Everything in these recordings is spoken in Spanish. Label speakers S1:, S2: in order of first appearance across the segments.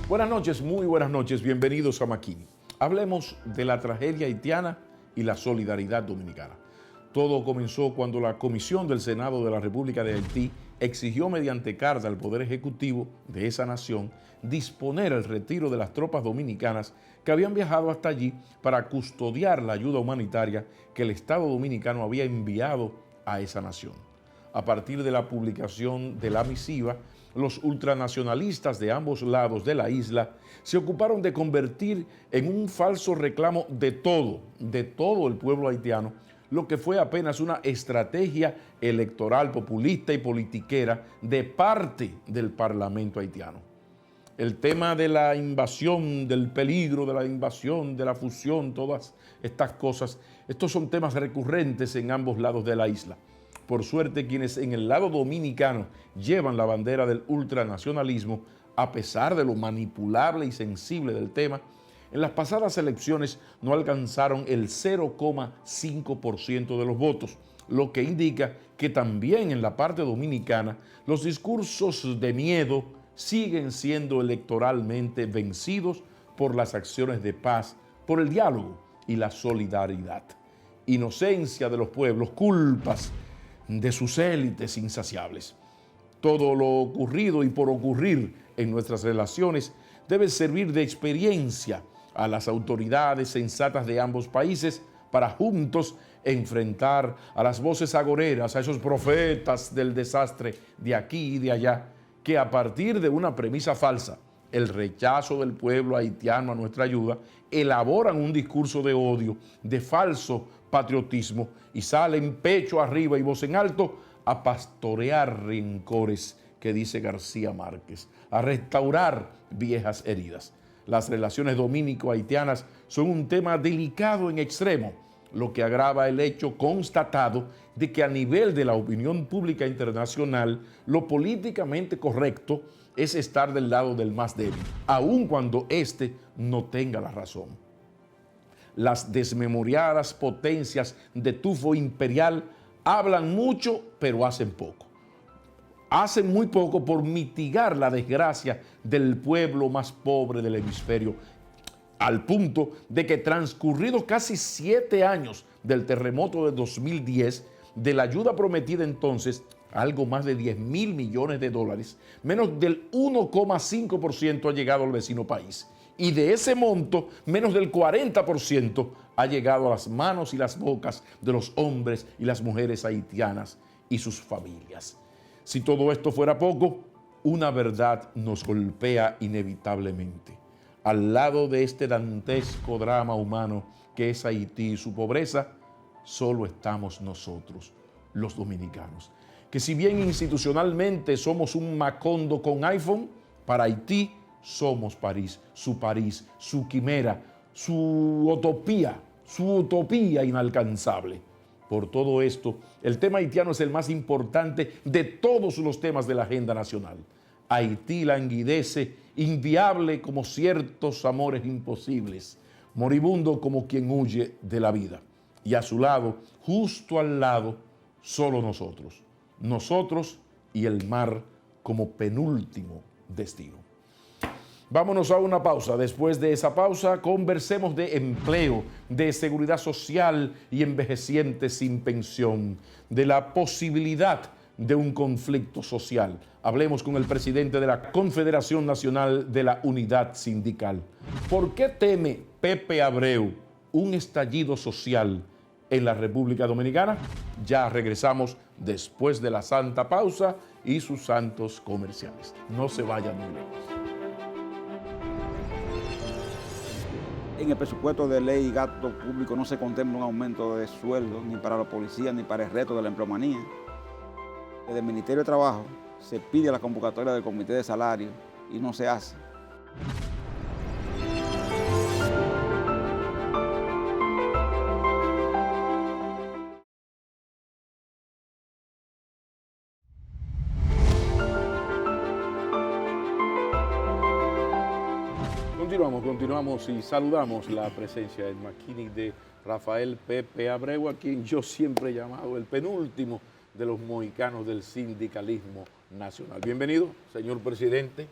S1: Buenas noches, muy buenas noches, bienvenidos a Makini. Hablemos de la tragedia haitiana y la solidaridad dominicana. Todo comenzó cuando la Comisión del Senado de la República de Haití exigió mediante carta al Poder Ejecutivo de esa nación disponer el retiro de las tropas dominicanas que habían viajado hasta allí para custodiar la ayuda humanitaria que el Estado dominicano había enviado a esa nación. A partir de la publicación de la misiva, los ultranacionalistas de ambos lados de la isla se ocuparon de convertir en un falso reclamo de todo el pueblo haitiano, lo que fue apenas una estrategia electoral populista y politiquera de parte del Parlamento haitiano. El tema de la invasión, del peligro de la invasión, de la fusión, todas estas cosas, estos son temas recurrentes en ambos lados de la isla. Por suerte, quienes en el lado dominicano llevan la bandera del ultranacionalismo, a pesar de lo manipulable y sensible del tema, en las pasadas elecciones no alcanzaron el 0,5% de los votos, lo que indica que también en la parte dominicana los discursos de miedo siguen siendo electoralmente vencidos por las acciones de paz, por el diálogo y la solidaridad. Inocencia de los pueblos, culpas de sus élites insaciables. Todo lo ocurrido y por ocurrir en nuestras relaciones debe servir de experiencia a las autoridades sensatas de ambos países para juntos enfrentar a las voces agoreras, a esos profetas del desastre de aquí y de allá, que a partir de una premisa falsa, el rechazo del pueblo haitiano a nuestra ayuda, elaboran un discurso de odio, de falso patriotismo y salen pecho arriba y voz en alto a pastorear rencores, que dice García Márquez, a restaurar viejas heridas. Las relaciones dominico-haitianas son un tema delicado en extremo, lo que agrava el hecho constatado de que a nivel de la opinión pública internacional, lo políticamente correcto es estar del lado del más débil, aun cuando éste no tenga la razón. Las desmemoriadas potencias de tufo imperial hablan mucho, pero hacen poco. Hacen muy poco por mitigar la desgracia del pueblo más pobre del hemisferio, al punto de que transcurridos casi 7 años del terremoto de 2010, de la ayuda prometida entonces, algo más de 10.000 millones de dólares, menos del 1,5% ha llegado al vecino país. Y de ese monto, menos del 40% ha llegado a las manos y las bocas de los hombres y las mujeres haitianas y sus familias. Si todo esto fuera poco, una verdad nos golpea inevitablemente. Al lado de este dantesco drama humano que es Haití y su pobreza, solo estamos nosotros, los dominicanos, que si bien institucionalmente somos un Macondo con iPhone, para Haití somos París, su quimera, su utopía inalcanzable. Por todo esto, el tema haitiano es el más importante de todos los temas de la agenda nacional. Haití languidece, inviable como ciertos amores imposibles, moribundo como quien huye de la vida. Y a su lado, justo al lado, solo nosotros. Nosotros y el mar como penúltimo destino. Vámonos a una pausa. Después de esa pausa, conversemos de empleo, de seguridad social y envejecientes sin pensión, de la posibilidad de un conflicto social. Hablemos con el presidente de la Confederación Nacional de la Unidad Sindical. ¿Por qué teme Pepe Abreu un estallido social en la República Dominicana? Ya regresamos después de la santa pausa y sus santos comerciales. No se vayan muy lejos.
S2: En el presupuesto de ley y gasto público no se contempla un aumento de sueldo ni para la policía ni para el reto de la empleomanía. Desde el Ministerio de Trabajo se pide la convocatoria del Comité de Salario y no se hace.
S1: Continuamos y saludamos la presencia en Makini de Rafael Pepe Abreu, a quien yo siempre he llamado el penúltimo de los mohicanos del sindicalismo nacional. Bienvenido, señor presidente.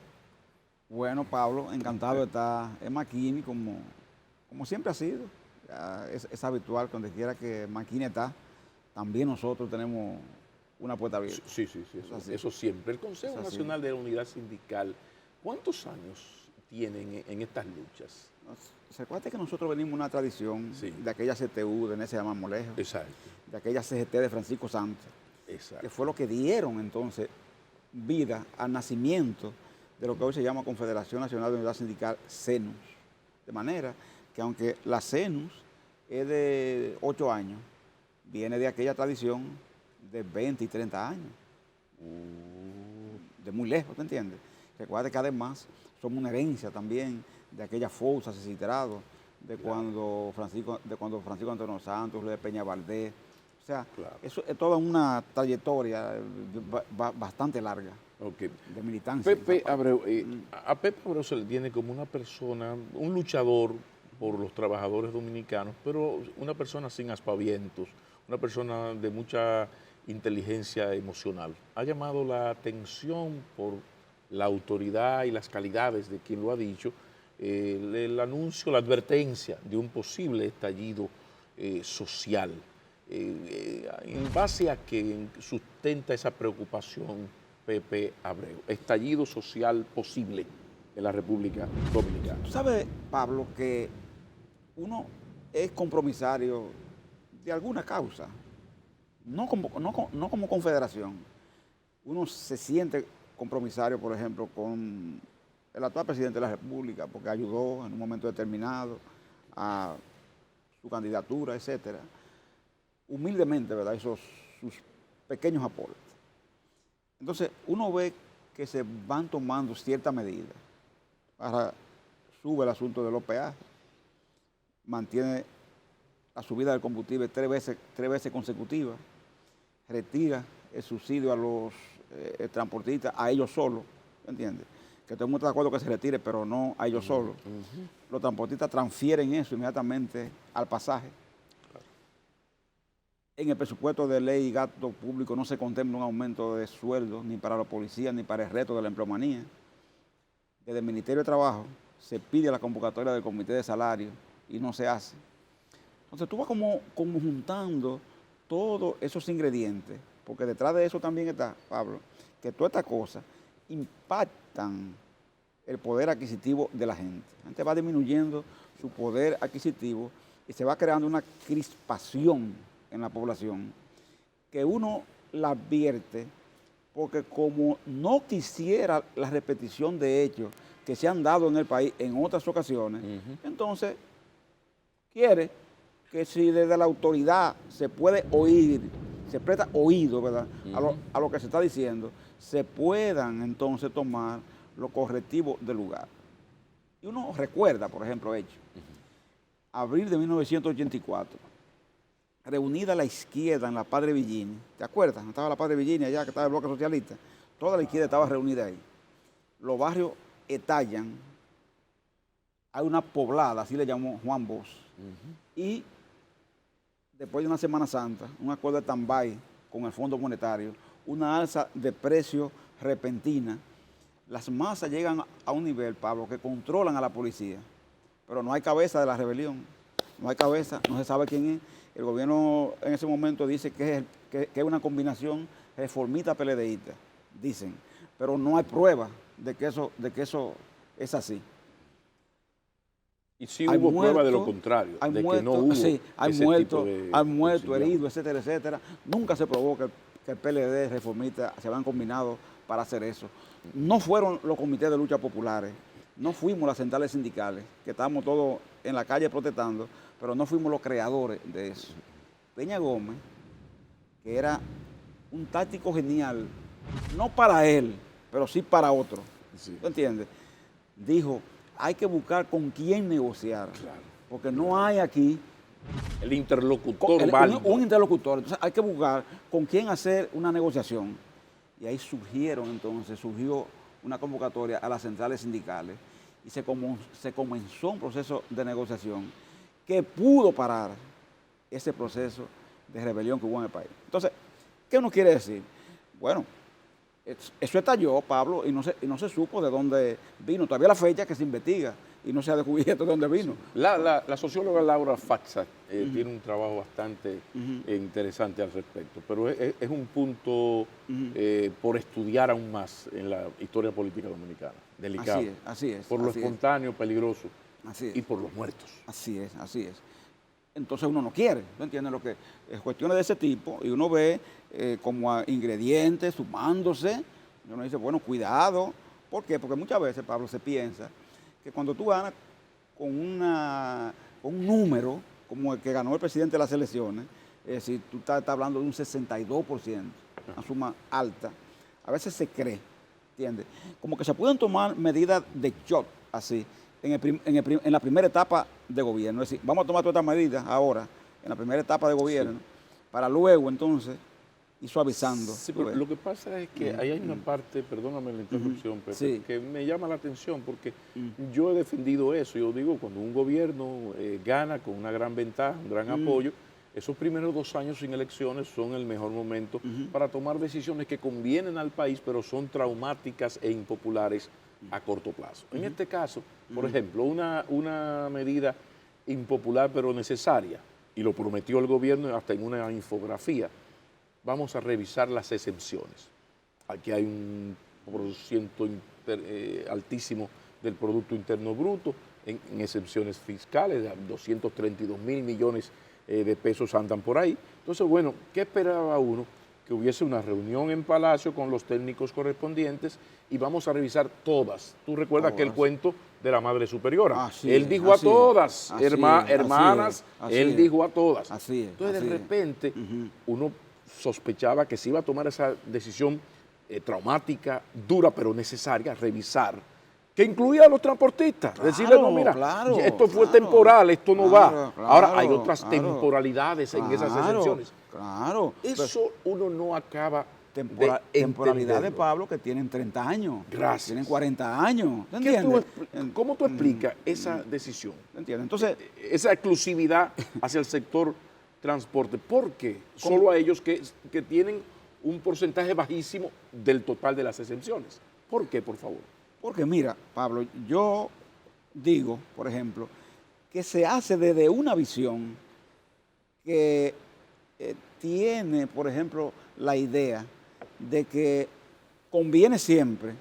S2: Bueno, Pablo, encantado de estar en McKinney como siempre ha sido. Ya es habitual, donde quiera que McKinney está, también nosotros tenemos una puerta abierta.
S1: Sí,
S2: Es así.
S1: eso siempre. El Consejo
S2: Es así.
S1: Nacional de la Unidad Sindical, ¿cuántos años tienen en estas luchas?
S2: Recuerda que nosotros venimos de una tradición
S1: Sí.
S2: de aquella CTU de Nese Marmolejo,
S1: Exacto,
S2: de aquella CGT de Francisco Santos, que
S1: exacto.
S2: fue lo que dieron entonces vida al nacimiento de lo que hoy se llama Confederación Nacional de Unidad Sindical, CENUS. De manera que aunque la CENUS es de 8 años, viene de aquella tradición de 20 y 30 años, de muy lejos, ¿te entiendes? Recuerda que además somos una herencia también de aquellas forzas asesinadas, de cuando Francisco Antonio Santos, de Peña Valdés. O sea,
S1: Claro.
S2: eso es toda una trayectoria bastante larga
S1: Ok.
S2: de militancia.
S1: Pepe Abreu, a Pepe Abreu se le tiene como una persona, un luchador por los trabajadores dominicanos, pero una persona sin aspavientos, una persona de mucha inteligencia emocional. Ha llamado la atención por la autoridad y las calidades de quien lo ha dicho, el anuncio, la advertencia de un posible estallido social. ¿En base a qué sustenta esa preocupación Pepe Abreu? Estallido social posible en la República Dominicana.
S2: Tú sabes, Pablo, que uno es compromisario de alguna causa, no como confederación. Uno se siente compromisario, por ejemplo, con el actual presidente de la República, porque ayudó en un momento determinado a su candidatura, etcétera. Humildemente, ¿verdad? Sus pequeños aportes. Entonces, uno ve que se van tomando ciertas medidas. Ahora sube el asunto de los peajes, mantiene la subida del combustible tres veces consecutivas, retira el subsidio a los transportistas, a ellos solos, ¿entiendes? Que todo el mundo está de acuerdo que se retire, pero no a ellos solos. Los transportistas transfieren eso inmediatamente al pasaje. En el presupuesto de ley y gasto público no se contempla un aumento de sueldo ni para los policías ni para el reto de la empleomanía. Desde el Ministerio de Trabajo se pide la convocatoria del Comité de Salario y no se hace. Entonces tú vas como juntando todos esos ingredientes, porque detrás de eso también está, Pablo, que todas estas cosas impactan el poder adquisitivo de la gente. La gente va disminuyendo su poder adquisitivo y se va creando una crispación en la población que uno la advierte porque como no quisiera la repetición de hechos que se han dado en el país en otras ocasiones, entonces quiere que si desde la autoridad se puede oír, se presta oído, ¿verdad? A lo que se está diciendo, se puedan entonces tomar los correctivos del lugar. Y uno recuerda, por ejemplo, hechos. Abril de 1984, reunida la izquierda en la Padre Villini, ¿te acuerdas? Estaba la Padre Villini allá, que estaba el bloque socialista. Toda la izquierda estaba reunida ahí. Los barrios estallan. Hay una poblada, así le llamó Juan Bosch. Y después de una Semana Santa, un acuerdo de stand-by con el Fondo Monetario, una alza de precios repentina. Las masas llegan a un nivel, Pablo, que controlan a la policía. Pero no hay cabeza de la rebelión. No hay cabeza, no se sabe quién es. El gobierno en ese momento dice que es una combinación reformista-peledeísta, dicen, pero no hay prueba de que eso es así.
S1: Y sí hubo prueba de lo contrario, de que no hubo
S2: sí, hay
S1: ese
S2: muertos,
S1: tipo de
S2: hay muertos,
S1: auxiliar.
S2: heridos, etcétera, etcétera. Nunca se probó que el PLD reformista se habían combinado para hacer eso. No fueron los comités de lucha populares, no fuimos las centrales sindicales, que estábamos todos en la calle protestando, pero no fuimos los creadores de eso. Peña Gómez, que era un táctico genial, no para él, pero sí para otro,
S1: Sí.
S2: ¿tú entiendes? Dijo, hay que buscar con quién negociar,
S1: Claro.
S2: porque no hay aquí
S1: El interlocutor válido.
S2: un interlocutor, entonces hay que buscar con quién hacer una negociación. Y ahí surgió una convocatoria a las centrales sindicales y se comenzó un proceso de negociación que pudo parar ese proceso de rebelión que hubo en el país. Entonces, ¿qué uno quiere decir? Bueno, Eso estalló, Pablo, y no se supo de dónde vino. Todavía la fecha que se investiga y no se ha descubierto de dónde vino.
S1: La socióloga Laura Faxa tiene un trabajo bastante
S2: Ujú.
S1: interesante al respecto, pero es un punto por estudiar aún más en la historia política dominicana, delicado,
S2: Así es,
S1: por lo
S2: así es,
S1: espontáneo, peligroso
S2: así
S1: y
S2: es,
S1: por los muertos.
S2: así es, así es. Entonces uno no quiere, ¿no entiendes? Lo que es cuestiones de ese tipo y uno ve como a ingredientes sumándose y uno dice, bueno, cuidado. ¿Por qué? Porque muchas veces, Pablo, se piensa que cuando tú ganas con un número como el que ganó el presidente de las elecciones, es decir, tú estás hablando de un 62%, una suma alta, a veces se cree, ¿entiendes? Como que se pueden tomar medidas de shock así en la primera etapa de gobierno. Es decir, vamos a tomar todas estas medidas ahora, en la primera etapa de gobierno,
S1: Sí.
S2: para luego entonces ir suavizando.
S1: Sí,
S2: ¿tú
S1: pero
S2: ves?
S1: lo que pasa es que ahí hay una parte, perdóname la interrupción, Pepe,
S2: Sí.
S1: que me llama la atención porque yo he defendido eso. Yo digo, cuando un gobierno gana con una gran ventaja, un gran apoyo, esos primeros 2 años sin elecciones son el mejor momento para tomar decisiones que convienen al país, pero son traumáticas e impopulares a corto plazo. En este caso, por ejemplo, una medida impopular pero necesaria, y lo prometió el gobierno hasta en una infografía, vamos a revisar las exenciones. Aquí hay un porciento altísimo del Producto Interno Bruto en exenciones fiscales, de 232.000 millones de pesos andan por ahí. Entonces, bueno, ¿qué esperaba uno? Que hubiese una reunión en Palacio con los técnicos correspondientes y vamos a revisar todas. Tú recuerdas aquel cuento de la Madre Superiora.
S2: Así
S1: Él
S2: es,
S1: dijo a
S2: así es,
S1: todas,
S2: así es,
S1: hermanas,
S2: así
S1: él
S2: es.
S1: dijo a todas.
S2: Así es,
S1: Entonces,
S2: así
S1: de
S2: es.
S1: repente, uno sospechaba que se iba a tomar esa decisión traumática, dura pero necesaria, revisar, que incluía a los transportistas. Decirle, no, mira,
S2: claro,
S1: esto fue
S2: claro,
S1: temporal, esto no va.
S2: claro,
S1: Ahora hay
S2: claro,
S1: otras
S2: claro,
S1: temporalidades en esas exenciones.
S2: Claro.
S1: Eso uno no acaba de
S2: Temporalidades,
S1: entenderlo.
S2: Pablo, que tienen 30 años.
S1: Gracias.
S2: Tienen 40 años. ¿Te
S1: ¿Qué
S2: entiendes?
S1: ¿Cómo tú explicas esa decisión?
S2: ¿Te entiendes? Entonces,
S1: Esa exclusividad hacia el sector transporte. ¿Por qué? Solo a ellos que tienen un porcentaje bajísimo del total de las exenciones. ¿Por qué, por favor?
S2: porque mira, Pablo, yo digo, por ejemplo, que se hace desde una visión que tiene, por ejemplo, la idea de que conviene siempre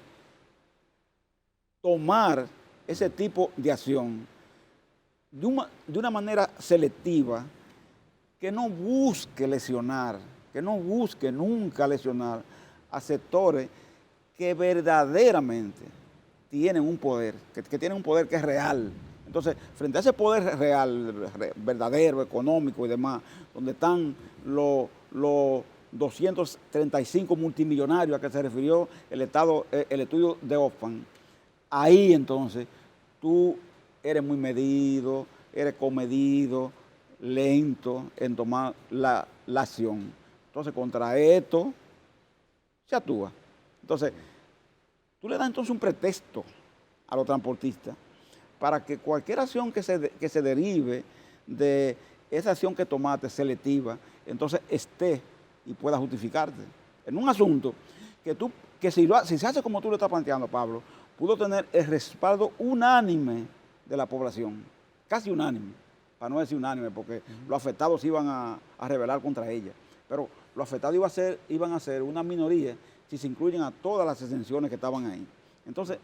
S2: tomar ese tipo de acción de una manera selectiva que no busque lesionar, que no busque nunca lesionar a sectores que verdaderamente tienen un poder, que tienen un poder que es real. Entonces, frente a ese poder real, verdadero, económico y demás, donde están los 235 multimillonarios a que se refirió el estudio de Oxfam, ahí entonces tú eres muy medido, eres comedido, lento en tomar la acción. Entonces, contra esto se actúa. Entonces, tú le das entonces un pretexto a los transportistas para que cualquier acción que se derive de esa acción que tomaste selectiva, entonces esté y pueda justificarte. En un asunto que si se hace como tú lo estás planteando, Pablo, pudo tener el respaldo unánime de la población, casi unánime, para no decir unánime, porque los afectados iban a rebelar contra ella, pero los afectados iban a ser una minoría si se incluyen a todas las exenciones que estaban ahí. Entonces,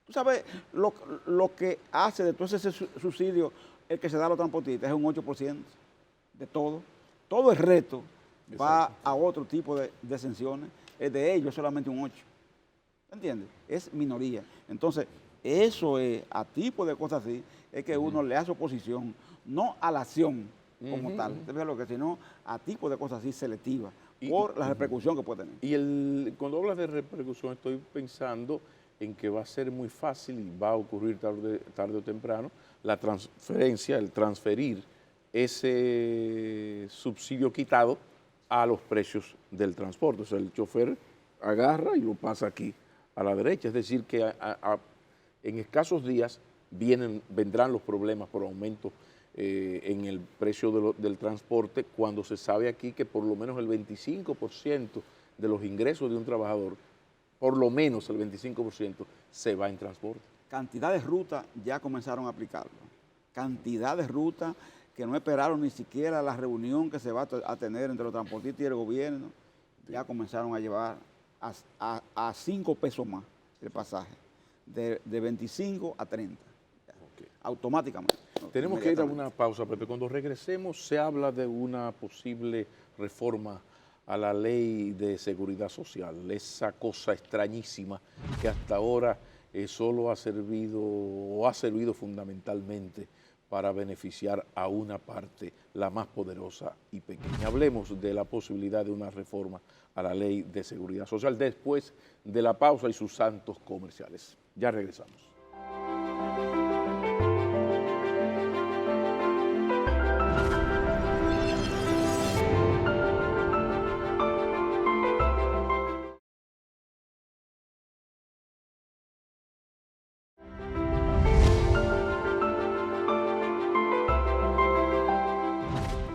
S2: tú sabes lo que hace de todo ese subsidio el que se da a los transportistas es un 8% de todo. Todo el resto va a otro tipo de exenciones. El de ellos es solamente un 8%. ¿Entiendes? Es minoría. Entonces, eso es, a tipo de cosas así, es que uno le hace oposición, no a la acción como tal, sino a tipo de cosas así selectivas, por la repercusión que puede tener.
S1: Y cuando hablas de repercusión, estoy pensando en que va a ser muy fácil y va a ocurrir tarde o temprano la transferencia, el transferir ese subsidio quitado a los precios del transporte. O sea, el chofer agarra y lo pasa aquí a la derecha. Es decir, que en escasos días vendrán los problemas por aumento en el precio del transporte, cuando se sabe aquí que por lo menos el 25% de los ingresos de un trabajador, por lo menos el 25%, se va en transporte.
S2: Cantidad de rutas ya comenzaron a aplicarlo. Cantidad de rutas que no esperaron ni siquiera la reunión que se va a tener entre los transportistas y el gobierno, ya comenzaron a llevar a 5 pesos más el pasaje, de 25 a 30, okay, automáticamente.
S1: Tenemos que ir a una pausa, Pepe. Cuando regresemos se habla de una posible reforma a la ley de seguridad social, esa cosa extrañísima que hasta ahora solo ha servido fundamentalmente para beneficiar a una parte, la más poderosa y pequeña. Hablemos de la posibilidad de una reforma a la ley de seguridad social después de la pausa y sus santos comerciales. Ya regresamos.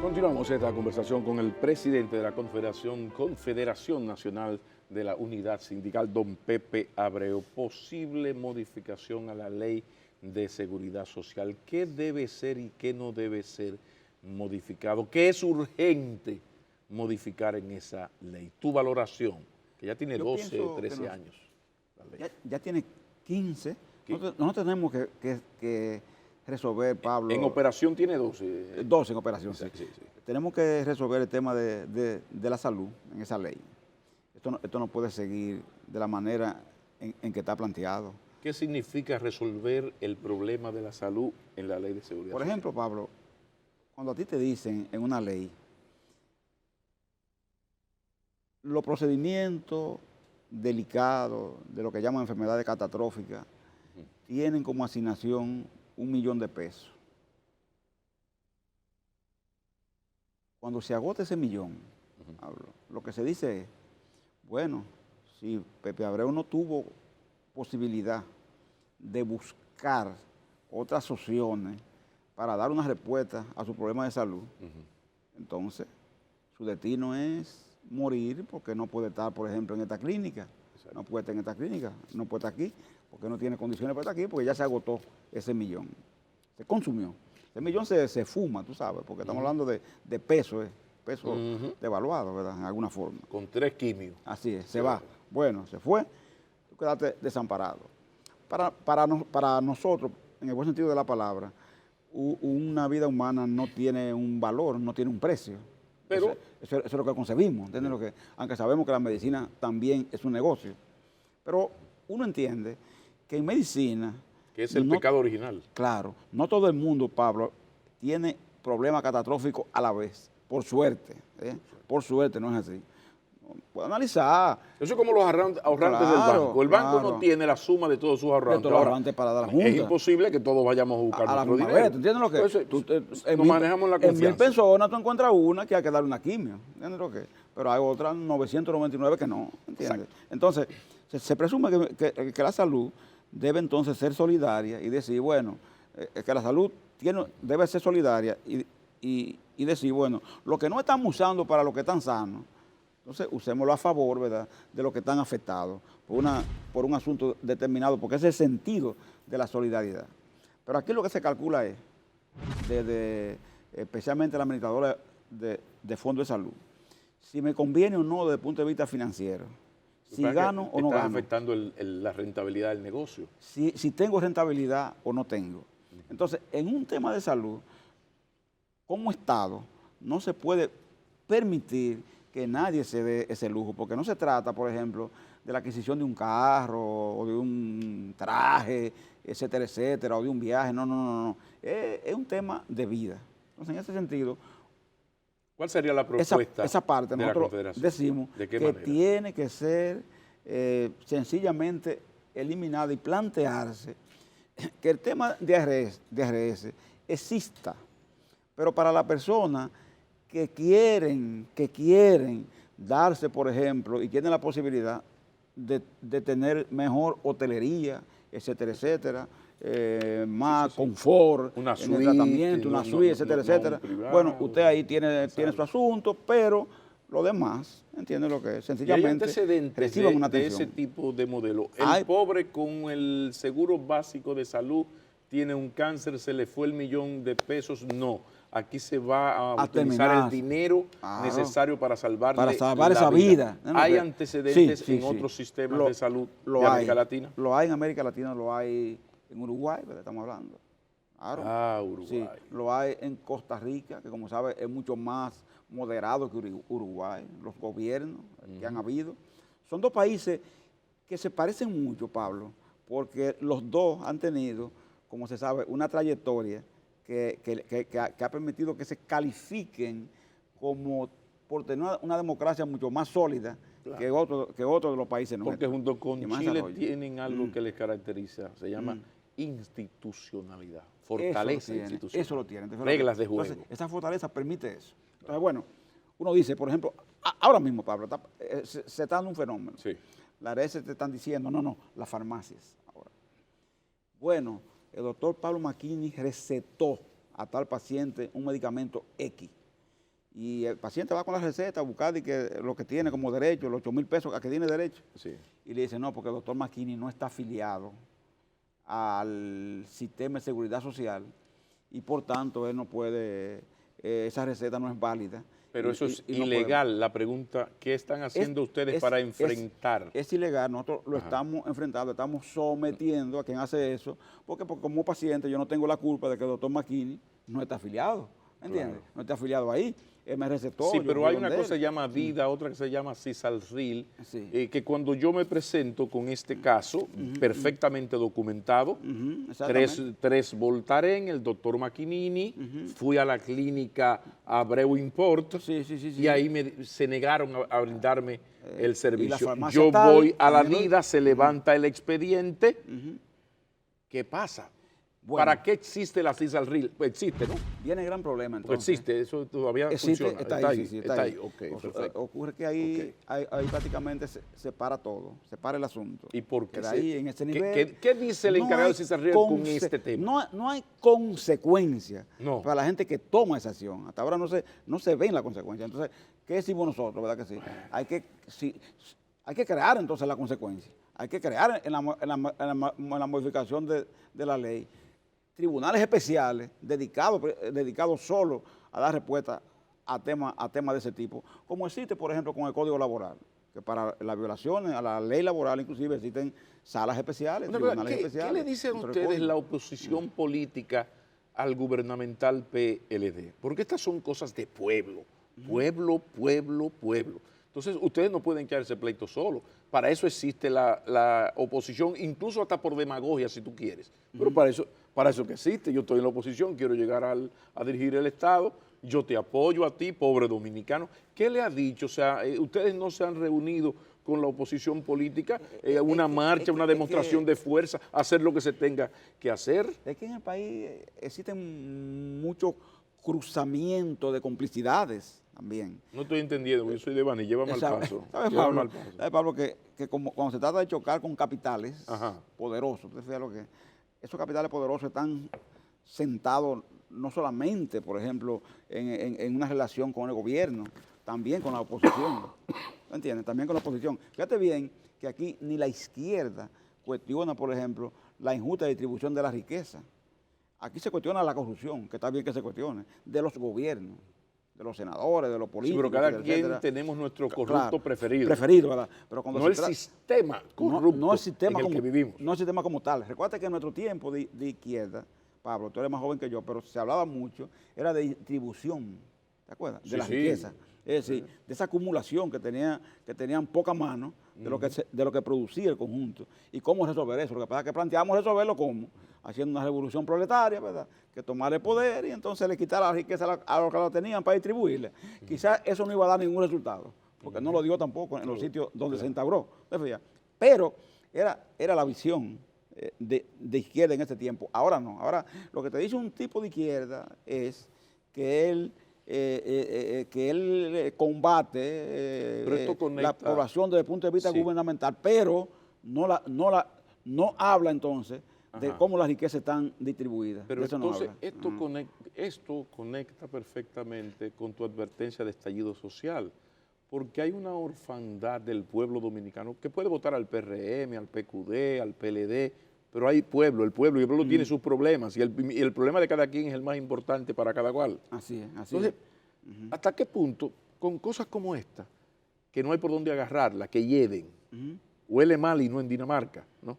S1: Continuamos esta conversación con el presidente de la Confederación Nacional de la Unidad Sindical, don Pepe Abreu. Posible modificación a la ley de seguridad social. ¿Qué debe ser y qué no debe ser modificado? ¿Qué es urgente modificar en esa ley? Tu valoración, que ya tiene 12, 13 años. La ley.
S2: Ya tiene 15. Nosotros tenemos que resolver, Pablo.
S1: En operación tiene 12.
S2: 12 en operación, sí.
S1: Sí.
S2: Tenemos que resolver el tema de la salud en esa ley. Esto no puede seguir de la manera en que está planteado.
S1: ¿Qué significa resolver el problema de la salud en la ley de seguridad social?
S2: Por ejemplo, Pablo, cuando a ti te dicen en una ley, los procedimientos delicados de lo que llaman enfermedades catastróficas tienen como asignación 1 millón de pesos. Cuando se agota ese millón, Pablo, lo que se dice es, bueno, si Pepe Abreu no tuvo posibilidad de buscar otras opciones para dar una respuesta a su problema de salud, entonces su destino es morir porque no puede estar, por ejemplo, en esta clínica. Exacto. No puede estar en esta clínica, no puede estar aquí, porque no tiene condiciones para estar aquí, porque ya se agotó ese millón. Se consumió. Ese millón se fuma, tú sabes, porque estamos hablando de peso, peso devaluado, ¿verdad? En alguna forma.
S1: Con 3 quimios.
S2: Así es, se va. Bueno, se fue, tú quedaste desamparado. Para nosotros, en el buen sentido de la palabra, una vida humana no tiene un valor, no tiene un precio. Pero eso es lo que concebimos, ¿entiendes? Lo que, aunque sabemos que la medicina también es un negocio. Pero uno entiende que en medicina...
S1: Que es el pecado original. Claro,
S2: no todo el mundo, Pablo, tiene problemas catastróficos a la vez, por suerte. Por suerte, no es así. Puedo analizar.
S1: Eso es como los ahorrantes del banco. El banco no tiene la suma de todos sus ahorrantes.
S2: De todos los ahorrantes para dar a la Junta.
S1: Es imposible que todos vayamos a buscar nuestro dinero.
S2: ¿Tú entiendes lo que?
S1: Entonces, nos manejamos la confianza.
S2: En 1000 personas tú encuentras una que hay que darle una quimio. ¿Entiendes lo que? Pero hay otras 999 que no. ¿Entiendes? Exacto. Entonces, se presume que la salud debe entonces ser solidaria y decir, bueno, que la salud debe ser solidaria y decir, bueno, lo que no estamos usando para los que están sanos, entonces usémoslo a favor, ¿verdad?, de los que están afectados por un asunto determinado, porque ese es el sentido de la solidaridad. Pero aquí lo que se calcula es, especialmente la administradora de Fondo de Salud, si me conviene o no desde el punto de vista financiero. Si gano o no gano.
S1: Está afectando la rentabilidad del negocio.
S2: Si tengo rentabilidad o no tengo. Entonces, en un tema de salud, como Estado, no se puede permitir que nadie se dé ese lujo, porque no se trata, por ejemplo, de la adquisición de un carro o de un traje, etcétera, o de un viaje. No. Es un tema de vida. Entonces, en ese sentido...
S1: ¿Cuál sería la propuesta
S2: esa parte
S1: de
S2: nosotros
S1: la Confederación?
S2: Decimos que tiene que ser sencillamente eliminada y plantearse que el tema de ARS exista, pero para las personas que quieren darse, por ejemplo, y tienen la posibilidad de tener mejor hotelería, etcétera, más confort
S1: una
S2: en
S1: suite,
S2: el tratamiento, una suite, etcétera. Bueno, usted ahí tiene su asunto, pero Los demás, ¿entienden lo que es?
S1: Y hay
S2: Sencillamente
S1: antecedentes
S2: reciban una
S1: de
S2: atención.
S1: ese tipo de modelo. El
S2: Hay-
S1: pobre con el seguro básico de salud tiene un cáncer, se le fue el $1.000.000. No, aquí se va a utilizar
S2: terminar.
S1: el dinero
S2: Claro.
S1: necesario para salvar
S2: esa vida. ¿No?
S1: ¿Hay
S2: Que-
S1: antecedentes
S2: sí,
S1: en
S2: sí.
S1: otros sistemas
S2: Lo-
S1: de salud
S2: lo
S1: de
S2: hay.
S1: América Latina?
S2: Lo hay en América Latina, lo hay en Uruguay, ¿verdad? Estamos hablando. Claro.
S1: Ah, Uruguay.
S2: Sí, lo hay en Costa Rica, que como sabe es mucho más moderado que Uruguay, los gobiernos que han habido. Son dos países que se parecen mucho, Pablo, porque los dos han tenido, como se sabe, una trayectoria que ha permitido que se califiquen como por tener una democracia mucho más sólida que otro de los países nuestros.
S1: Porque junto con
S2: y más
S1: Chile
S2: desarrollo.
S1: tienen algo que les caracteriza, se llama institucionalidad, fortaleza institucional.
S2: Eso lo tiene. Entonces,
S1: reglas de juego.
S2: Entonces, esa fortaleza permite eso. Entonces, bueno, uno dice, por ejemplo, ahora mismo, Pablo, se está dando un fenómeno.
S1: Sí.
S2: Las redes te están diciendo, no, las farmacias ahora. Bueno, el doctor Pablo McKinney recetó a tal paciente un medicamento X. Y el paciente va con la receta a buscar lo que tiene como derecho, los 8,000 pesos a que tiene derecho.
S1: Sí.
S2: Y le dice, no, porque el doctor McKinney no está afiliado al sistema de seguridad social y por tanto él no puede, esa receta no es válida.
S1: Pero eso es
S2: y no
S1: ilegal.
S2: podemos.
S1: La pregunta, ¿qué están haciendo ustedes para enfrentar?
S2: Es ilegal, nosotros lo estamos enfrentando, estamos sometiendo a quien hace eso, porque como paciente yo no tengo la culpa de que el doctor McKinney no está afiliado, ¿entiendes?
S1: Claro.
S2: No está afiliado ahí, él me recetó.
S1: Sí,
S2: yo
S1: pero
S2: fui
S1: hay una
S2: donde
S1: cosa que
S2: él.
S1: se llama vida, otra que se llama Cisalril,
S2: Sí.
S1: que cuando yo me presento con este caso, perfectamente documentado,
S2: Ujú, exactamente.
S1: tres Voltaren, el doctor Macchinnini, fui a la clínica Abreu Import,
S2: Sí.
S1: y ahí se negaron a brindarme el
S2: y la
S1: servicio.
S2: farmacia
S1: Yo
S2: tal,
S1: voy a la
S2: también lo-
S1: DIDA, se levanta el expediente. ¿Qué pasa?
S2: Bueno.
S1: ¿Para qué existe la Cisalril? Pues existe, ¿no?
S2: Viene el gran problema
S1: Pues
S2: entonces.
S1: existe, eso todavía
S2: Existe,
S1: funciona.
S2: está ahí, sí,
S1: está ahí. Ok, perfecto.
S2: Ocurre que ahí, ahí prácticamente se para todo, se para el asunto.
S1: ¿Y por qué?
S2: Queda ahí en ese nivel.
S1: ¿Qué dice el encargado de Cisalril con este tema?
S2: No hay consecuencia
S1: No.
S2: para la gente que toma esa acción. Hasta ahora no se ven las consecuencias. Entonces, ¿qué decimos nosotros, verdad que sí? Hay que crear entonces la consecuencia. Hay que crear en la modificación de la ley tribunales especiales dedicados solo a dar respuesta a temas de ese tipo, como existe, por ejemplo, con el Código Laboral, que para las violaciones a la ley laboral inclusive existen salas especiales, tribunales especiales.
S1: ¿Qué le dicen
S2: dentro del
S1: ustedes
S2: código.
S1: la oposición política al gubernamental PLD? Porque estas son cosas de pueblo, pueblo. Entonces, ustedes no pueden echar ese pleito solo. Para eso existe la oposición, incluso hasta por demagogia, si tú quieres. Pero para eso que existe. Yo estoy en la oposición, quiero llegar a dirigir el Estado, yo te apoyo a ti, pobre dominicano. ¿Qué le ha dicho? O sea, ustedes no se han reunido con la oposición política, una marcha, una demostración de fuerza, hacer lo que se tenga que hacer.
S2: Es que en el país existen muchos cruzamientos de complicidades también.
S1: No estoy entendiendo, yo soy de Bani, llévame al paso.
S2: ¿Sabes,
S1: Llévame
S2: Pablo?
S1: al paso.
S2: ¿Sabes, Pablo? Que cuando se trata de chocar con capitales
S1: Ajá.
S2: poderosos, usted fíjate lo que esos capitales poderosos están sentados no solamente, por ejemplo, en una relación con el gobierno, también con la oposición. ¿Me entiendes? También con la oposición. Fíjate bien que aquí ni la izquierda cuestiona, por ejemplo, la injusta distribución de la riqueza. Aquí se cuestiona la corrupción, que está bien que se cuestione, de los gobiernos, de los senadores, de los
S1: Sí,
S2: políticos.
S1: pero cada
S2: etcétera.
S1: quien tenemos nuestro corrupto
S2: Claro,
S1: preferido.
S2: Preferido, ¿verdad? Pero cuando
S1: No
S2: se
S1: el
S2: trata-
S1: sistema corrupto
S2: no el sistema
S1: en el
S2: como,
S1: que vivimos.
S2: No el sistema como tal. Recuerda que en nuestro tiempo de izquierda, Pablo, tú eres más joven que yo, pero se hablaba mucho, era de distribución, ¿te acuerdas? De
S1: Sí,
S2: la
S1: sí.
S2: riqueza. Es decir, de esa acumulación que tenían poca mano de lo que producía el conjunto. ¿Y cómo resolver eso? Lo que pasa es que planteamos resolverlo como haciendo una revolución proletaria, ¿verdad? Que tomar el poder y entonces le quitar la riqueza a los que la tenían para distribuirla. Quizás eso no iba a dar ningún resultado, porque no lo dio tampoco en los sitios donde se instauró. ¿Te fijas? Pero era la visión de izquierda en ese tiempo. Ahora no. Ahora lo que te dice un tipo de izquierda es que él combate
S1: Pero esto
S2: la
S1: conecta.
S2: población desde el punto de vista
S1: Sí.
S2: gubernamental, pero no habla entonces de
S1: Ajá.
S2: cómo las riquezas están distribuidas.
S1: Pero
S2: De eso no
S1: entonces
S2: habla.
S1: esto conecta perfectamente con tu advertencia de estallido social, porque hay una orfandad del pueblo dominicano que puede votar al PRM, al PQD, al PLD, pero hay pueblo, y el pueblo tiene sus problemas, y el problema de cada quien es el más importante para cada cual.
S2: Así es, así
S1: Entonces,
S2: es.
S1: ¿hasta qué punto, con cosas como esta, que no hay por dónde agarrarla, que hieden, huele mal y no en Dinamarca, ¿no?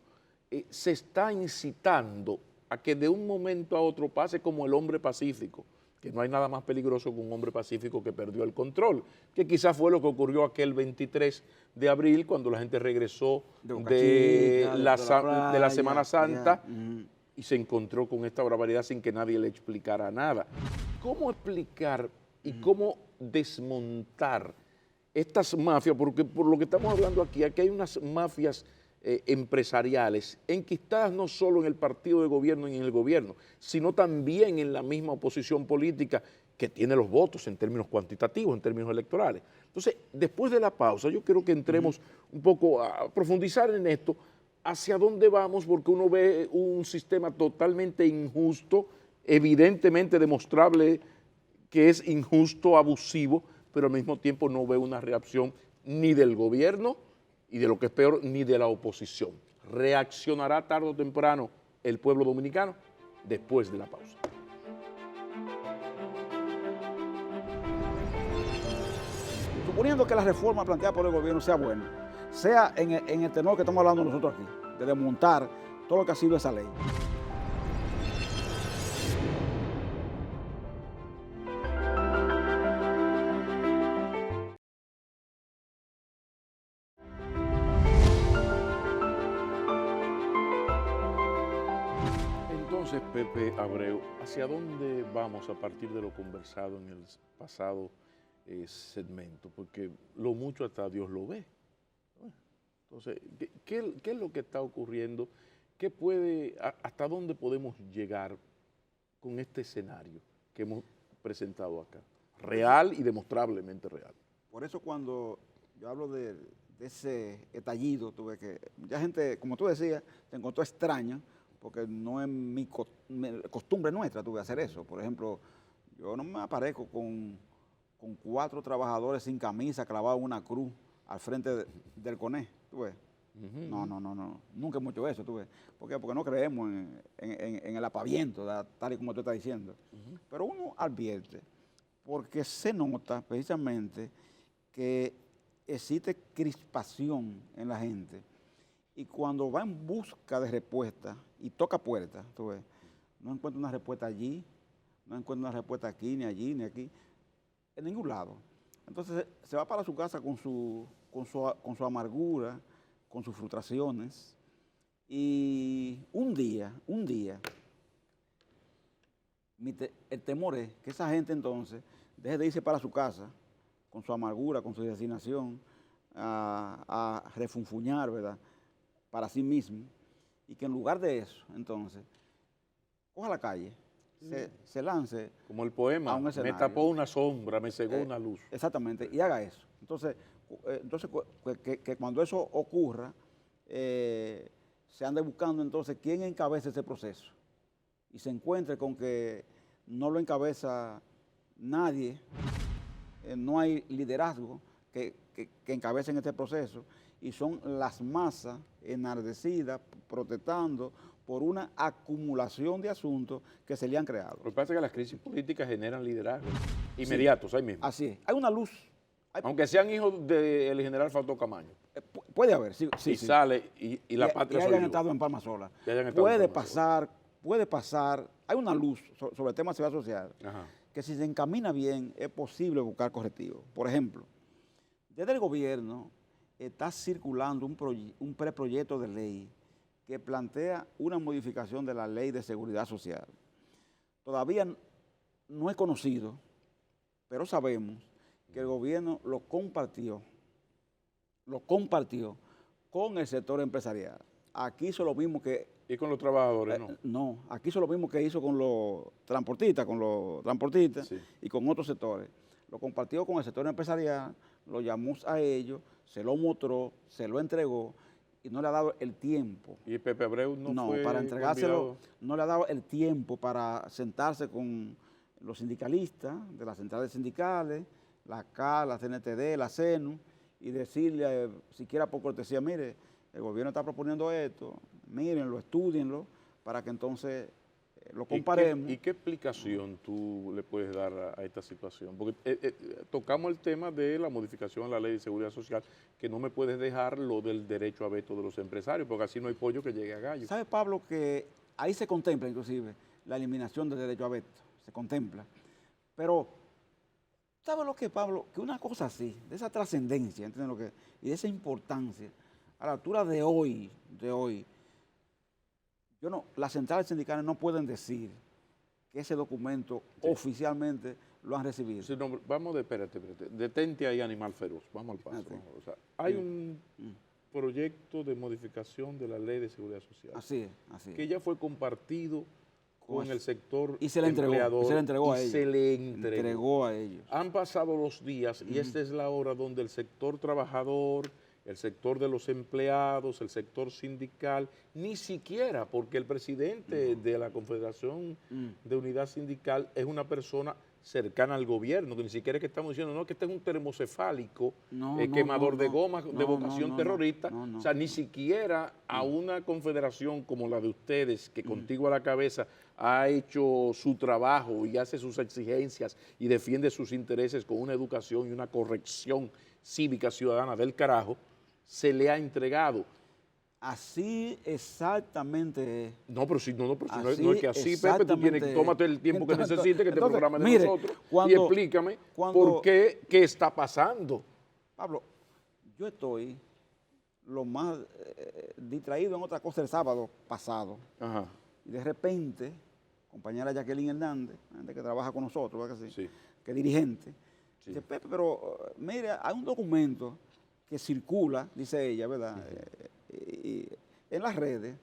S1: Se está incitando a que de un momento a otro pase como el hombre pacífico, que no hay nada más peligroso que un hombre pacífico que perdió el control, que quizás fue lo que ocurrió aquel 23 de abril cuando la gente regresó de la Semana Santa y se encontró con esta barbaridad sin que nadie le explicara nada. ¿Cómo explicar y cómo desmontar estas mafias? Porque por lo que estamos hablando aquí hay unas mafias empresariales enquistadas no solo en el partido de gobierno y en el gobierno, sino también en la misma oposición política que tiene los votos en términos cuantitativos, en términos electorales. Entonces, después de la pausa, yo quiero que entremos un poco a profundizar en esto, hacia dónde vamos, porque uno ve un sistema totalmente injusto, evidentemente demostrable que es injusto, abusivo, pero al mismo tiempo no ve una reacción ni del gobierno y de lo que es peor, ni de la oposición. ¿Reaccionará tarde o temprano el pueblo dominicano? Después de la pausa.
S2: Suponiendo que la reforma planteada por el gobierno sea buena, sea en el tenor que estamos hablando nosotros aquí, de desmontar todo lo que ha sido esa ley.
S1: Entonces, Pepe Abreu, ¿hacia dónde vamos a partir de lo conversado en el pasado segmento? Porque lo mucho hasta Dios lo ve. Entonces, ¿qué es lo que está ocurriendo? ¿Hasta dónde podemos llegar con este escenario que hemos presentado acá? Real y demostrablemente real.
S2: Por eso cuando yo hablo de ese estallido, tuve que mucha gente, como tú decías, se encontró extraño, porque no es costumbre nuestra tuve hacer eso. Por ejemplo, yo no me aparezco con 4 trabajadores sin camisa clavados en una cruz al frente del CONE, tú ves. No, nunca hemos hecho eso, tú ves. ¿Por qué? Porque no creemos en el apaviento, tal y como tú estás diciendo. Pero uno advierte, porque se nota precisamente que existe crispación en la gente, y cuando va en busca de respuesta y toca puertas, tú ves, no encuentra una respuesta allí, no encuentra una respuesta aquí, ni allí, ni aquí, en ningún lado. Entonces se va para su casa con su amargura, con sus frustraciones, y un día, el temor es que esa gente entonces deje de irse para su casa con su amargura, con su designación, a refunfuñar, ¿verdad?, para sí mismo, y que en lugar de eso, entonces, coja la calle, se lance
S1: como el poema,
S2: a un escenario.
S1: Me tapó una sombra, me cegó una luz.
S2: Exactamente, y haga eso. Entonces que cuando eso ocurra, se ande buscando entonces quién encabeza ese proceso, y se encuentre con que no lo encabeza nadie, no hay liderazgo que encabecen este proceso, y son las masas enardecidas protestando por una acumulación de asuntos que se le han creado.
S1: Lo que pasa es que las crisis políticas generan liderazgos inmediatos, ahí mismo.
S2: Así es. Hay una luz.
S1: Aunque sean hijos del general Fausto Camaño.
S2: Puede haber, sí.
S1: Sale y la patria soy yo.
S2: Y hayan estado en Palma Sola. Puede pasar. Hay una luz sobre el tema de seguridad social, que si se encamina bien es posible buscar correctivos. Por ejemplo, desde el gobierno está circulando un preproyecto de ley que plantea una modificación de la Ley de Seguridad Social. Todavía no es conocido, pero sabemos que el gobierno lo compartió con el sector empresarial. Aquí hizo lo mismo que...
S1: ¿Y con los trabajadores no?
S2: No, aquí hizo lo mismo que hizo con los transportistas, sí, y con otros sectores. Lo compartió con el sector empresarial, lo llamó a ellos, se lo mostró, se lo entregó, y no le ha dado el tiempo.
S1: ¿Y Pepe Abreu no fue
S2: para entregárselo,
S1: convidado?
S2: No le ha dado el tiempo para sentarse con los sindicalistas de las centrales sindicales, la CA, la CNTD, la CENU, y decirle, siquiera por cortesía, mire, el gobierno está proponiendo esto, mírenlo, estudienlo, para que entonces lo comparemos.
S1: ¿Y qué explicación tú le puedes dar a esta situación? Porque tocamos el tema de la modificación a la Ley de Seguridad Social, que no me puedes dejar lo del derecho a veto de los empresarios, porque así no hay pollo que llegue a gallo.
S2: ¿Sabe, Pablo, que ahí se contempla inclusive la eliminación del derecho a veto? Se contempla. Pero, ¿sabe lo que, Pablo? Que una cosa así, de esa trascendencia, ¿entiendes lo que? Y de esa importancia, a la altura de hoy, las centrales sindicales no pueden decir que ese documento oficialmente lo han recibido.
S1: Sí, no, espérate. Detente ahí, animal feroz. Vamos al paso.
S2: Sí.
S1: O sea, hay un proyecto de modificación de la Ley de Seguridad Social.
S2: Así es.
S1: Que ya fue compartido con el sector
S2: y se le entregó,
S1: empleador.
S2: Y se le entregó a ellos.
S1: Se le entregó
S2: a ellos.
S1: Han pasado los días y esta es la hora donde el sector trabajador, el sector de los empleados, el sector sindical, ni siquiera, porque el presidente de la Confederación de Unidad Sindical es una persona cercana al gobierno, que ni siquiera es que estamos diciendo, no, que este es un termocefálico, quemador de gomas, de vocación terrorista, o sea, ni siquiera a una confederación como la de ustedes, que contigo a la cabeza ha hecho su trabajo y hace sus exigencias y defiende sus intereses con una educación y una corrección cívica ciudadana del carajo, se le ha entregado.
S2: Así exactamente es.
S1: No, pero si no es que así, Pepe, tú tómate el tiempo que necesites, que te programes de nosotros, y explícame por qué está pasando.
S2: Pablo, yo estoy lo más distraído en otra cosa el sábado pasado.
S1: Ajá.
S2: Y de repente, compañera Jacqueline Hernández, gente que trabaja con nosotros, ¿verdad que sí?
S1: Sí.
S2: Que es dirigente, dice, Pepe, pero mira, hay un documento que circula, dice ella, ¿verdad? En las redes,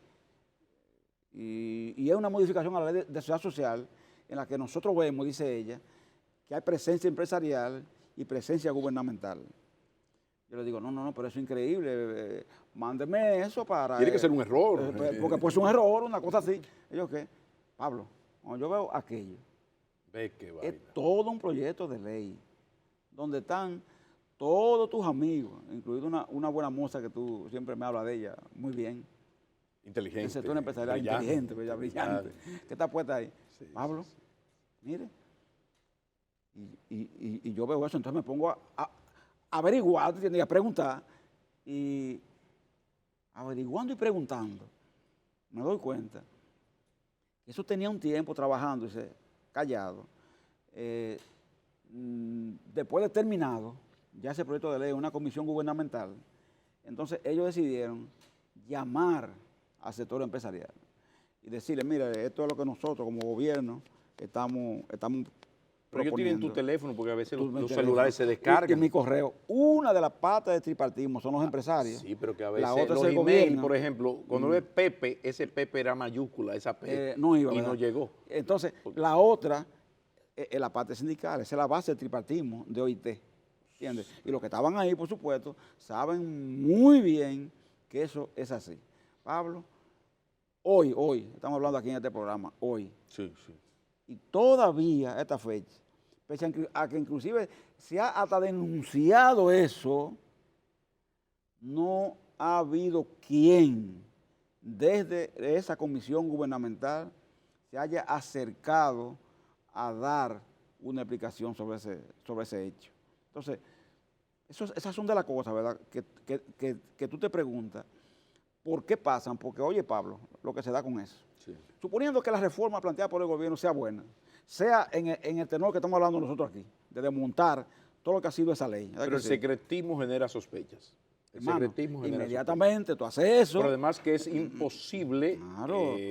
S2: y es una modificación a la ley de seguridad social en la que nosotros vemos, dice ella, que hay presencia empresarial y presencia gubernamental. Yo le digo, no, pero eso es increíble, mándeme eso para...
S1: Tiene que ser un error.
S2: Porque puede ser un error, una cosa así. Ellos, ¿qué? Pablo, cuando yo veo aquello, es todo un proyecto de ley, donde están todos tus amigos, incluido una buena moza que tú siempre me hablas de ella, muy bien.
S1: Inteligente.
S2: El sector empresarial inteligente, brillante, que está puesta ahí. Sí, Pablo, mire, y yo veo eso, entonces me pongo a averiguar, y a preguntar, y averiguando y preguntando, me doy cuenta que eso tenía un tiempo trabajando, callado. Después de terminado ya ese proyecto de ley, una comisión gubernamental, entonces ellos decidieron llamar al sector empresarial y decirle, mira, esto es lo que nosotros como gobierno estamos
S1: pero ellos tienen tu teléfono, porque a veces los celulares se descargan.
S2: Y mi correo. Una de las patas de tripartismo son los empresarios.
S1: Sí, pero que a veces
S2: la otra
S1: los
S2: es el
S1: email,
S2: gobierno.
S1: Por ejemplo, cuando ves Pepe, ese Pepe era mayúscula, esa P,
S2: no iba,
S1: y
S2: ¿verdad?
S1: no llegó.
S2: Entonces, la otra es la parte sindical, esa es la base del tripartismo de OIT. ¿Entiendes? Y los que estaban ahí, por supuesto, saben muy bien que eso es así. Pablo, hoy, estamos hablando aquí en este programa, hoy.
S1: Sí.
S2: Y todavía a esta fecha, pese a que inclusive se ha hasta denunciado eso, no ha habido quien desde esa comisión gubernamental se haya acercado a dar una explicación sobre ese hecho. Entonces, esas son de las cosas, ¿verdad?, que tú te preguntas, ¿por qué pasan? Porque, oye, Pablo, lo que se da con eso. Sí. Suponiendo que la reforma planteada por el gobierno sea buena, sea en el tenor que estamos hablando nosotros aquí, de desmontar todo lo que ha sido esa ley.
S1: Pero el secretismo genera sospechas.
S2: Inmediatamente tú haces eso.
S1: Pero además que es imposible,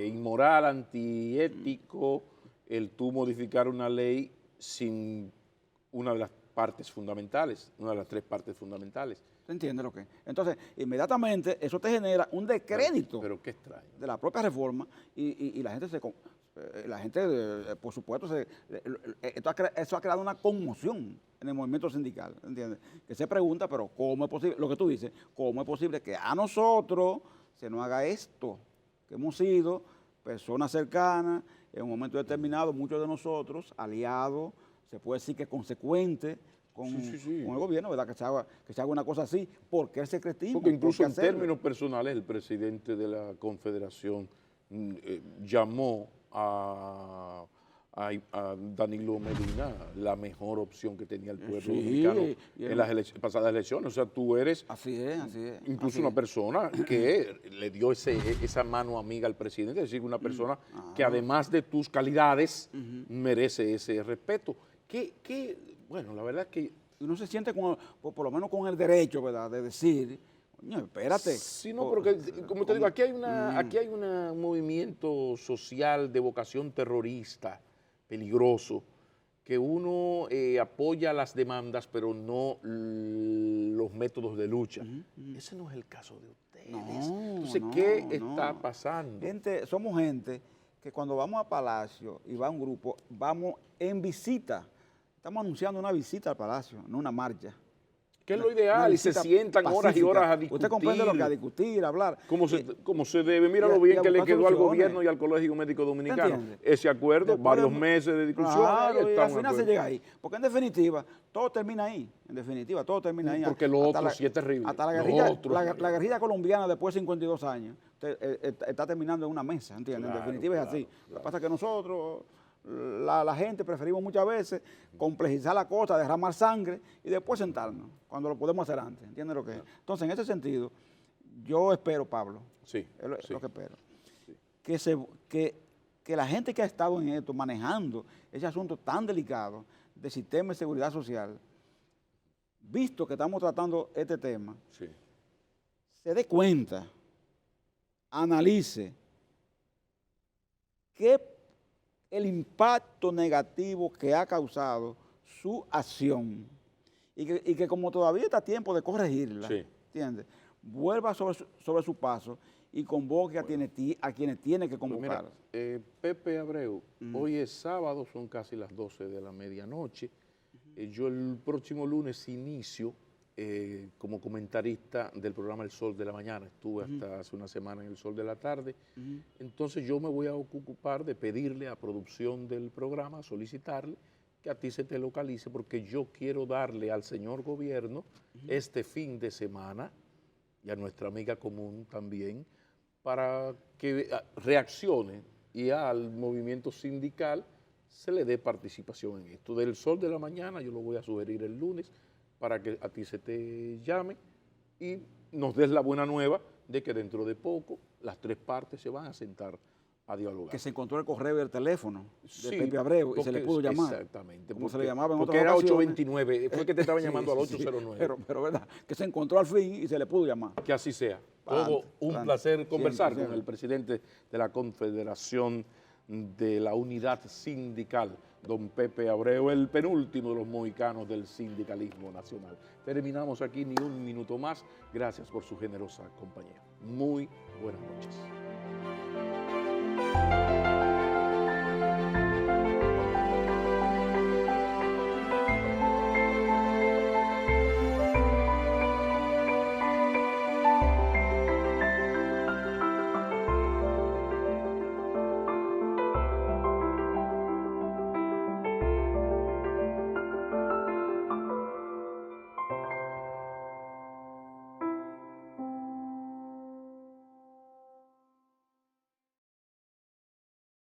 S1: inmoral, antiético, el tú modificar una ley sin una de las partes fundamentales, una de las tres partes fundamentales.
S2: ¿Se entiende lo que? Entonces, inmediatamente eso te genera un descrédito.
S1: Pero qué extraño.
S2: De la propia reforma y la gente por supuesto, eso ha creado una conmoción en el movimiento sindical, ¿entiendes? Que se pregunta, pero ¿cómo es posible? Lo que tú dices, ¿cómo es posible que a nosotros se nos haga esto? Que hemos sido personas cercanas, en un momento determinado, muchos de nosotros, aliados, se puede decir que consecuentes con el gobierno, ¿verdad? Que se haga una cosa así, porque el secretismo.
S1: Porque incluso en
S2: hacerlo.
S1: términos personales el presidente de la Confederación llamó a Danilo Medina la mejor opción que tenía el pueblo dominicano en las pasadas elecciones. O sea, tú eres
S2: así es.
S1: Incluso una persona que le dio esa mano amiga al presidente, es decir, una persona que además de tus calidades merece ese respeto. Bueno, la verdad es que
S2: uno se siente por lo menos con el derecho, ¿verdad?, de decir, coño, espérate.
S1: Sí, no, porque como te digo, aquí hay un movimiento social de vocación terrorista peligroso, que uno apoya las demandas, pero no los métodos de lucha. Ese no es el caso de ustedes. Entonces, ¿qué está pasando?
S2: Somos gente que cuando vamos a Palacio y va un grupo, vamos en visita. Estamos anunciando una visita al Palacio, no una marcha.
S1: Que es lo ideal, y se sientan
S2: pacífica.
S1: horas y horas a discutir.
S2: Usted comprende lo que a discutir, a hablar.
S1: Como se debe. Mira lo bien que le quedó al gobierno y al Colegio Médico Dominicano. Ese acuerdo, varios meses de discusión.
S2: Claro, y al final se llega ahí. Porque en definitiva, todo termina ahí. En definitiva, todo termina ahí.
S1: Porque lo otro sí es terrible.
S2: Hasta la guerrilla colombiana, después de 52 años, está terminando en una mesa, ¿entiendes? Claro, en definitiva es así. Lo que pasa es que nosotros... La gente preferimos muchas veces complejizar la cosa, derramar sangre y después sentarnos, cuando lo podemos hacer antes, ¿entiendes lo que es? Entonces, en ese sentido, yo espero, Pablo, es lo que espero, que la gente que ha estado en esto, manejando ese asunto tan delicado del sistema de seguridad social, visto que estamos tratando este tema, se dé cuenta, analice qué el impacto negativo que ha causado su acción y que como todavía está a tiempo de corregirla, ¿entiendes?, vuelva sobre su paso y convoque a quienes tiene que convocar.
S1: Pues mira, Pepe Abreu, hoy es sábado, son casi las 12 de la medianoche. Yo el próximo lunes inicio como comentarista del programa El Sol de la Mañana. Estuve hasta hace una semana en El Sol de la Tarde. Entonces yo me voy a ocupar de pedirle a producción del programa, solicitarle que a ti se te localice, porque yo quiero darle al señor gobierno este fin de semana y a nuestra amiga común también, para que reaccione y al movimiento sindical se le dé participación en esto. Del Sol de la Mañana yo lo voy a sugerir el lunes, para que a ti se te llame y nos des la buena nueva de que dentro de poco las tres partes se van a sentar a dialogar.
S2: Que se encontró el correo y el teléfono de Pepe Abreu y se le pudo llamar.
S1: Exactamente.
S2: Como se le llamaba en otras
S1: ocasiones. Porque era
S2: ocasiones.
S1: 829, fue que te estaban llamando al 809.
S2: Pero verdad, que se encontró al fin y se le pudo llamar.
S1: Que así sea. Todo un placer conversar con el presidente de la Confederación de la Unidad Sindical, don Pepe Abreu, el penúltimo de los mohicanos del sindicalismo nacional. Terminamos aquí, ni un minuto más. Gracias por su generosa compañía. Muy